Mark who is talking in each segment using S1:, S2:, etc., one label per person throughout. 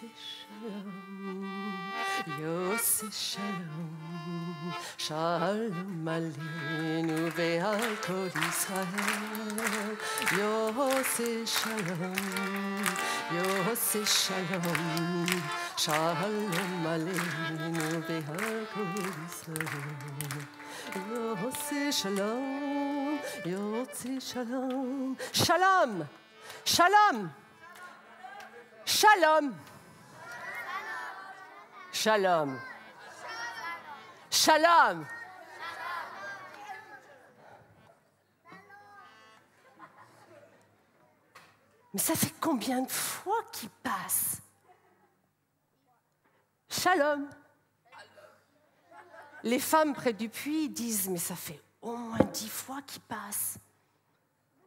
S1: Shalom, Yose Shalom, Shalom Aleinu ve'al kol Yisrael. Yose Shalom, Shalom Aleinu ve'al kol Yisrael. Yose Shalom, Yose Shalom, Shalom, Shalom. Shalom. Shalom. Shalom. Mais ça fait combien de fois qu'il passe? Shalom. Les femmes près du puits disent, mais ça fait au moins 10 fois qu'il passe.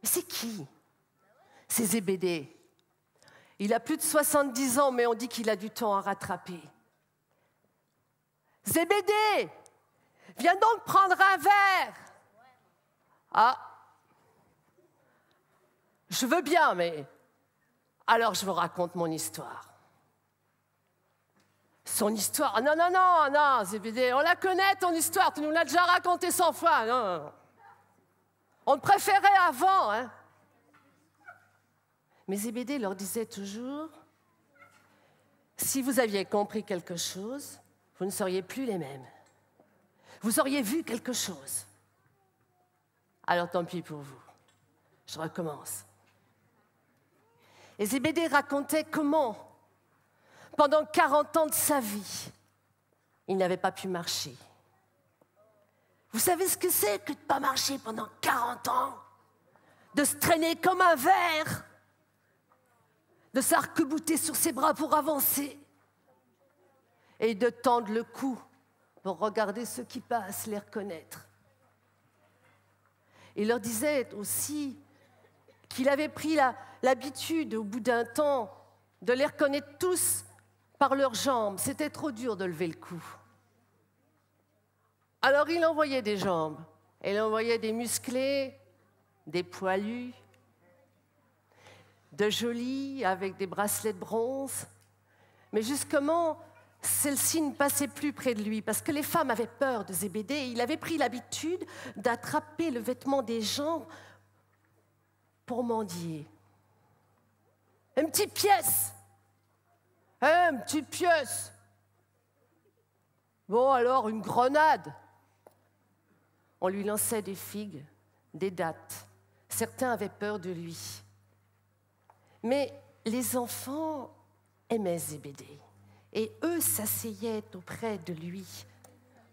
S1: Mais c'est qui? C'est Zébédée. Il a plus de 70 ans, mais on dit qu'il a du temps à rattraper. Zébédée, viens donc prendre un verre. Ah, je veux bien, mais alors je vous raconte mon histoire. Son histoire? Non, Zébédée, on la connaît ton histoire, tu nous l'as déjà racontée 100 fois. Non. On te préférait avant, hein. Mais Zébédée leur disait toujours, si vous aviez compris quelque chose, vous ne seriez plus les mêmes. Vous auriez vu quelque chose. Alors tant pis pour vous. Je recommence. Et Zébédée racontait comment, pendant 40 ans de sa vie, il n'avait pas pu marcher. Vous savez ce que c'est que de ne pas marcher pendant 40 ans? De se traîner comme un ver, de s'arc-bouter sur ses bras pour avancer et de tendre le cou pour regarder ceux qui passent, les reconnaître. Il leur disait aussi qu'il avait pris l'habitude, au bout d'un temps, de les reconnaître tous par leurs jambes. C'était trop dur de lever le cou. Alors il envoyait des jambes, et il envoyait des musclés, des poilus, de jolies avec des bracelets de bronze. Mais justement, celle-ci ne passait plus près de lui parce que les femmes avaient peur de Zébédée. Il avait pris l'habitude d'attraper le vêtement des gens pour mendier. Une petite pièce. Une petite pièce. Bon, alors, une grenade. On lui lançait des figues, des dattes. Certains avaient peur de lui. Mais les enfants aimaient Zébédée et eux s'asseyaient auprès de lui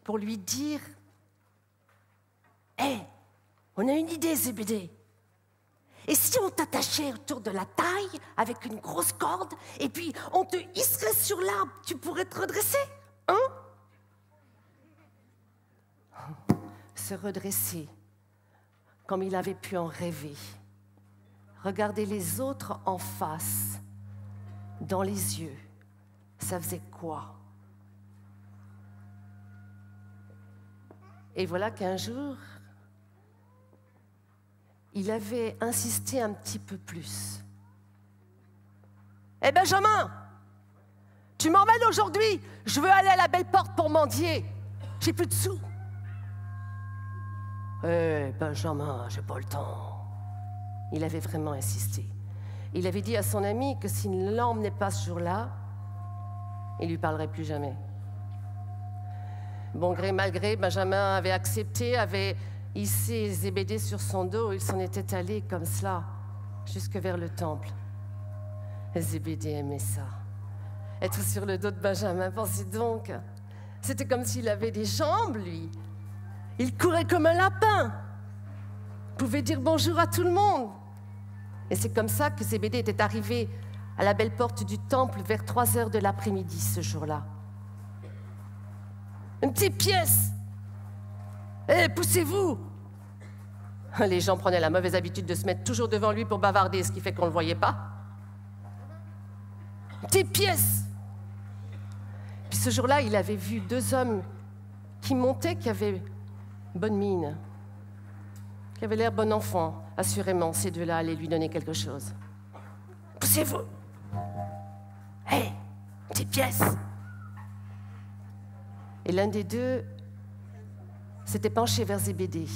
S1: pour lui dire « Hé, on a une idée, Zébédée. Et si on t'attachait autour de la taille avec une grosse corde et puis on te hisserait sur l'arbre, tu pourrais te redresser, hein ?» Se redresser comme il avait pu en rêver. Regarder les autres en face, dans les yeux, ça faisait quoi? Et voilà qu'un jour, il avait insisté un petit peu plus. « Eh Benjamin, tu m'emmènes aujourd'hui, je veux aller à la belle porte pour mendier, j'ai plus de sous. » « Eh Benjamin, j'ai pas le temps. » Il avait vraiment insisté. Il avait dit à son ami que s'il ne l'emmenait pas ce jour-là, il ne lui parlerait plus jamais. Bon gré, mal gré, Benjamin avait accepté, avait hissé Zébédée sur son dos. Il s'en était allé comme cela, jusque vers le temple. Zébédée aimait ça. Être sur le dos de Benjamin, pensez donc. C'était comme s'il avait des jambes, lui. Il courait comme un lapin. Il pouvait dire bonjour à tout le monde. Et c'est comme ça que Zébédée était arrivé à la belle porte du temple vers 3h de l'après-midi ce jour-là. Une petite pièce. Eh, poussez-vous. Les gens prenaient la mauvaise habitude de se mettre toujours devant lui pour bavarder, ce qui fait qu'on ne le voyait pas. Une petite pièce. Puis ce jour-là, il avait vu 2 hommes qui montaient, qui avaient bonne mine, qui avait l'air bon enfant. Assurément, ces 2-là allaient lui donner quelque chose. Poussez-vous. Hé, des pièces. Et l'un des deux s'était penché vers Zébédée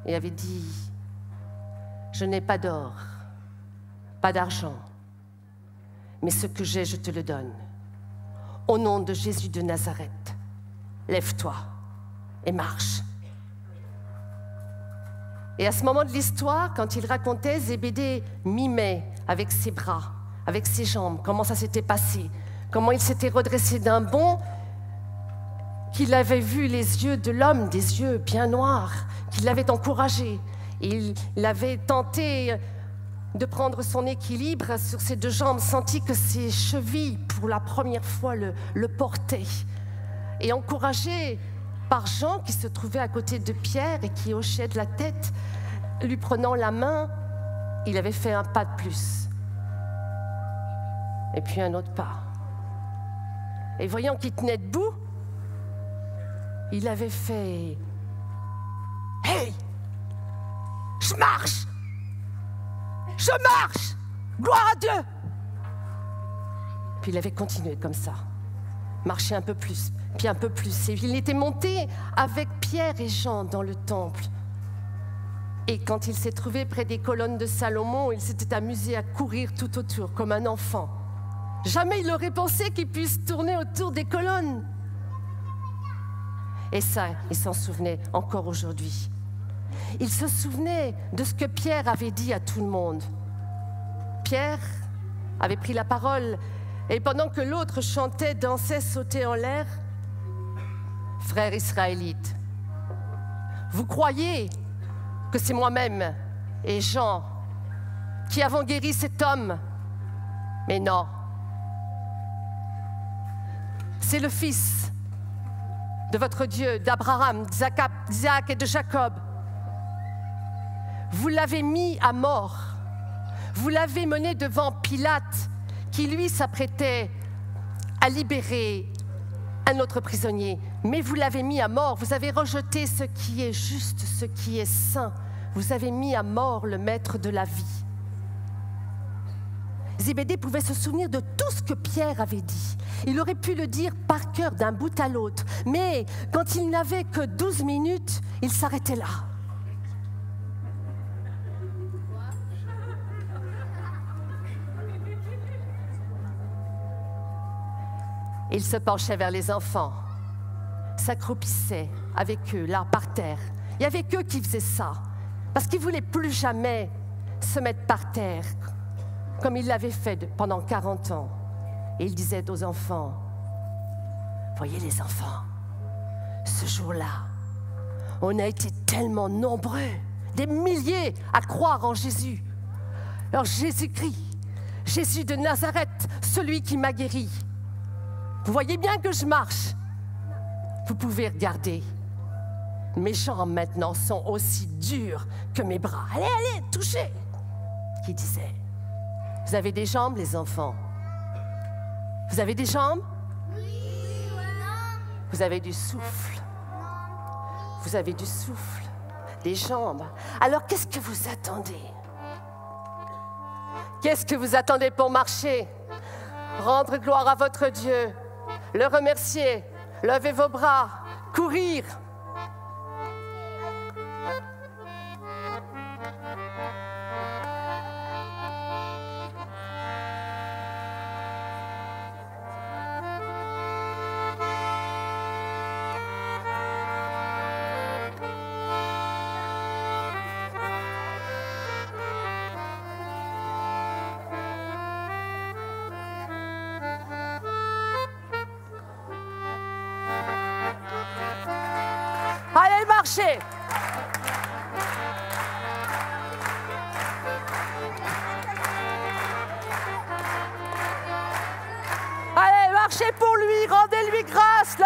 S1: et avait dit, « Je n'ai pas d'or, pas d'argent, mais ce que j'ai, je te le donne. Au nom de Jésus de Nazareth, lève-toi et marche. » Et à ce moment de l'histoire, quand il racontait, Zébédée mimait avec ses bras, avec ses jambes, comment ça s'était passé, comment il s'était redressé d'un bond, qu'il avait vu les yeux de l'homme, des yeux bien noirs, qu'il l'avait encouragé. Et il avait tenté de prendre son équilibre sur ses deux jambes, senti que ses chevilles, pour la première fois, le portaient. Et encouragé par Jean, qui se trouvait à côté de Pierre et qui hochait de la tête, lui prenant la main, il avait fait un pas de plus. Et puis un autre pas. Et voyant qu'il tenait debout, il avait fait « Hey, je marche! Je marche! Gloire à Dieu! » Puis il avait continué comme ça, marché un peu plus, puis un peu plus. Et il était monté avec Pierre et Jean dans le temple. Et quand il s'est trouvé près des colonnes de Salomon, il s'était amusé à courir tout autour, comme un enfant. Jamais il n'aurait pensé qu'il puisse tourner autour des colonnes. Et ça, il s'en souvenait encore aujourd'hui. Il se souvenait de ce que Pierre avait dit à tout le monde. Pierre avait pris la parole et pendant que l'autre chantait, dansait, sautait en l'air, « Frères israélites, vous croyez que c'est moi-même et Jean qui avons guéri cet homme? Mais non. C'est le fils de votre Dieu, d'Abraham, d'Isaac et de Jacob. Vous l'avez mis à mort. Vous l'avez mené devant Pilate, qui lui s'apprêtait à libérer un autre prisonnier. Mais vous l'avez mis à mort. Vous avez rejeté ce qui est juste, ce qui est saint. Vous avez mis à mort le maître de la vie. Zébédée pouvait se souvenir de tout ce que Pierre avait dit. Il aurait pu le dire par cœur d'un bout à l'autre. Mais quand il n'avait que 12 minutes, il s'arrêtait là. Il se penchait vers les enfants, s'accroupissait avec eux, là, par terre. Il y avait qu'eux qui faisaient ça, parce qu'il ne voulait plus jamais se mettre par terre, comme il l'avait fait pendant 40 ans. Et il disait aux enfants, « Voyez les enfants, ce jour-là, on a été tellement nombreux, des milliers à croire en Jésus. Alors Jésus-Christ, Jésus de Nazareth, celui qui m'a guéri. Vous voyez bien que je marche. Vous pouvez regarder. Mes jambes maintenant sont aussi dures que mes bras. Allez, allez, touchez. » Qui disait, « Vous avez des jambes, les enfants? Vous avez des jambes? Vous avez du souffle. Vous avez du souffle, des jambes. Alors qu'est-ce que vous attendez? Qu'est-ce que vous attendez pour marcher? Rendre gloire à votre Dieu, le remercier, lever vos bras, courir. Allez, marchez! Allez, marchez pour lui, rendez-lui grâce,